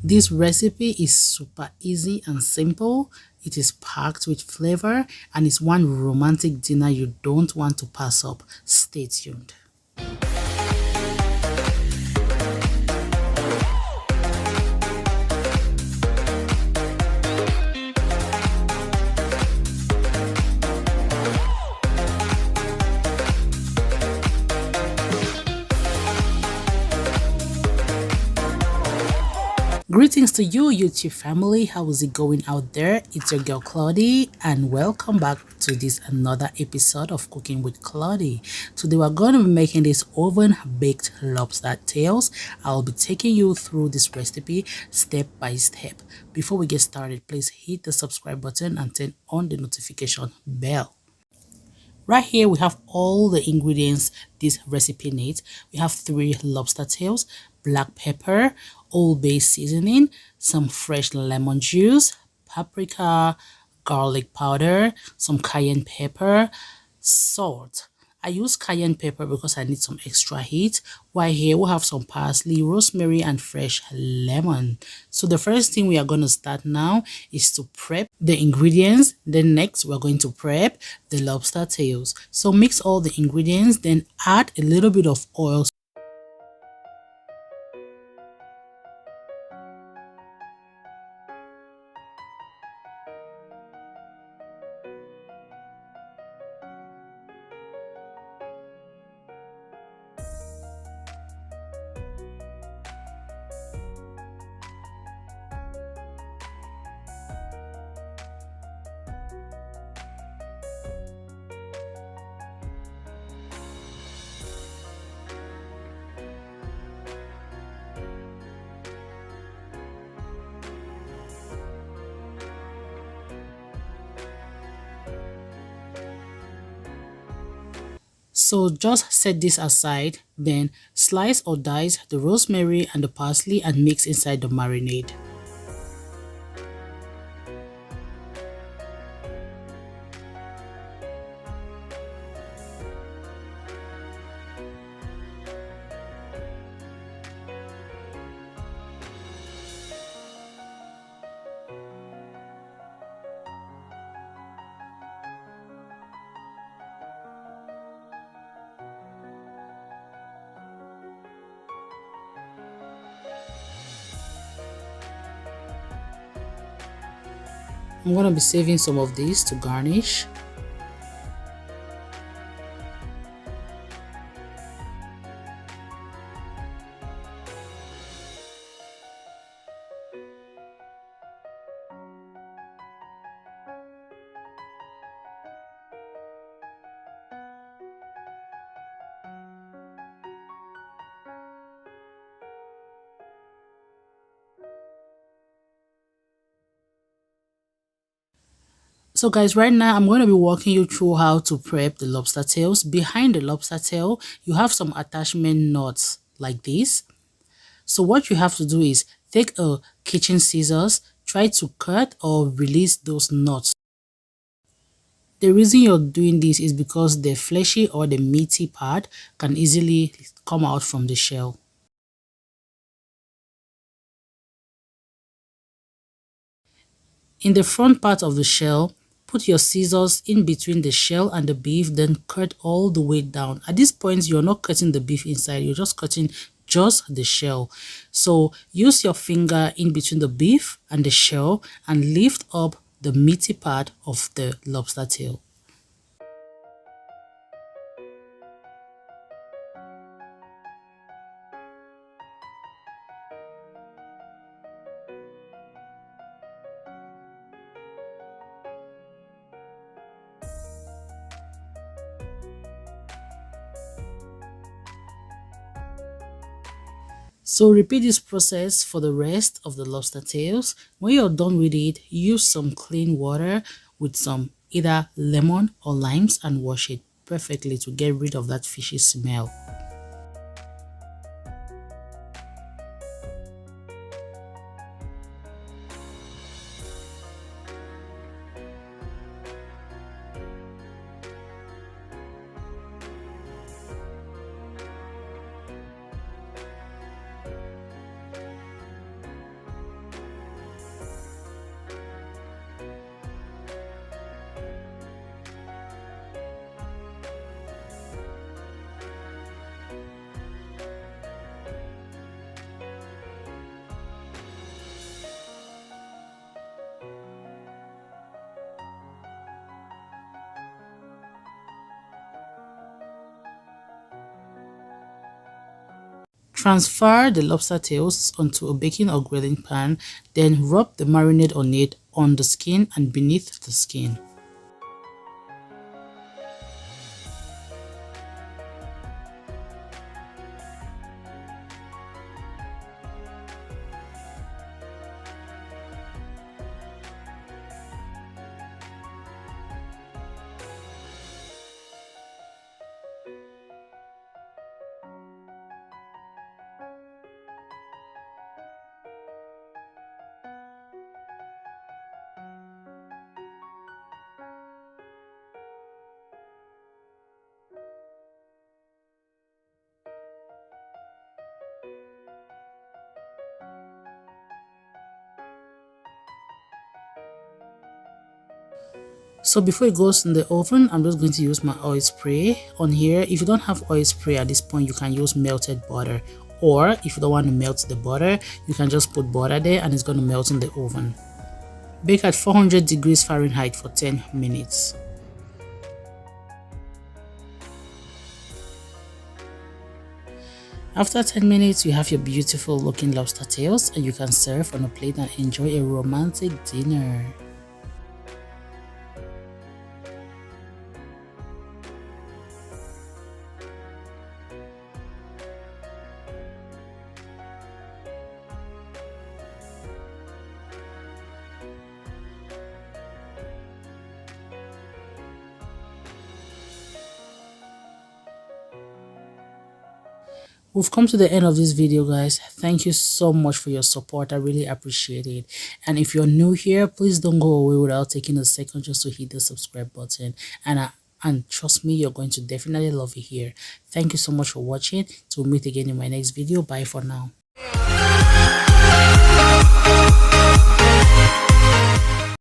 This recipe is super easy and simple. It is packed with flavor and it's one romantic dinner you don't want to pass up. Stay tuned. Greetings to you, YouTube family. How is it going out there? It's your girl Claudie, and welcome back to this another episode of Cooking with Claudie. Today we're going to be making this oven baked lobster tails. I'll be taking you through this recipe step by step. Before we get started, please hit the subscribe button and turn on the notification bell. Right here we have all the ingredients this recipe needs. We have 3 lobster tails, black pepper, Old Bay seasoning, some fresh lemon juice, paprika, garlic powder, some cayenne pepper, salt. I use cayenne pepper because I need some extra heat. While here we have some parsley, rosemary, and fresh lemon. So the first thing we are going to start now is to prep the ingredients. Then next we're going to prep the lobster tails. So mix all the ingredients, then add a little bit of oil. So just set this aside, then slice or dice the rosemary and the parsley and mix inside the marinade. I'm going to be saving some of these to garnish. So guys, right now I'm going to be walking you through how to prep the lobster tails. Behind the lobster tail, you have some attachment nuts like this. So what you have to do is take a kitchen scissors, try to cut or release those nuts. The reason you're doing this is because the fleshy or the meaty part can easily come out from the shell. In the front part of the shell, put your scissors in between the shell and the beef, then cut all the way down. At this point, you're not cutting the beef inside, you're just cutting just the shell. So use your finger in between the beef and the shell and lift up the meaty part of the lobster tail. So repeat this process for the rest of the lobster tails. When you're done with it, use some clean water with some either lemon or limes and wash it perfectly to get rid of that fishy smell. Transfer the lobster tails onto a baking or grilling pan, then rub the marinade on it on the skin and beneath the skin. So before it goes in the oven, I'm just going to use my oil spray on here. If you don't have oil spray at this point, you can use melted butter, or if you don't want to melt the butter, you can just put butter there and it's going to melt in the oven. Bake at 400 degrees Fahrenheit for 10 minutes. After 10 minutes, you have your beautiful looking lobster tails and you can serve on a plate and enjoy a romantic dinner. We've come to the end of this video, guys. Thank you so much for your support. I really appreciate it. And if you're new here, please don't go away without taking a second just to hit the subscribe button. And trust me, you're going to definitely love it here. Thank you so much for watching. Till we meet again in my next video. Bye for now.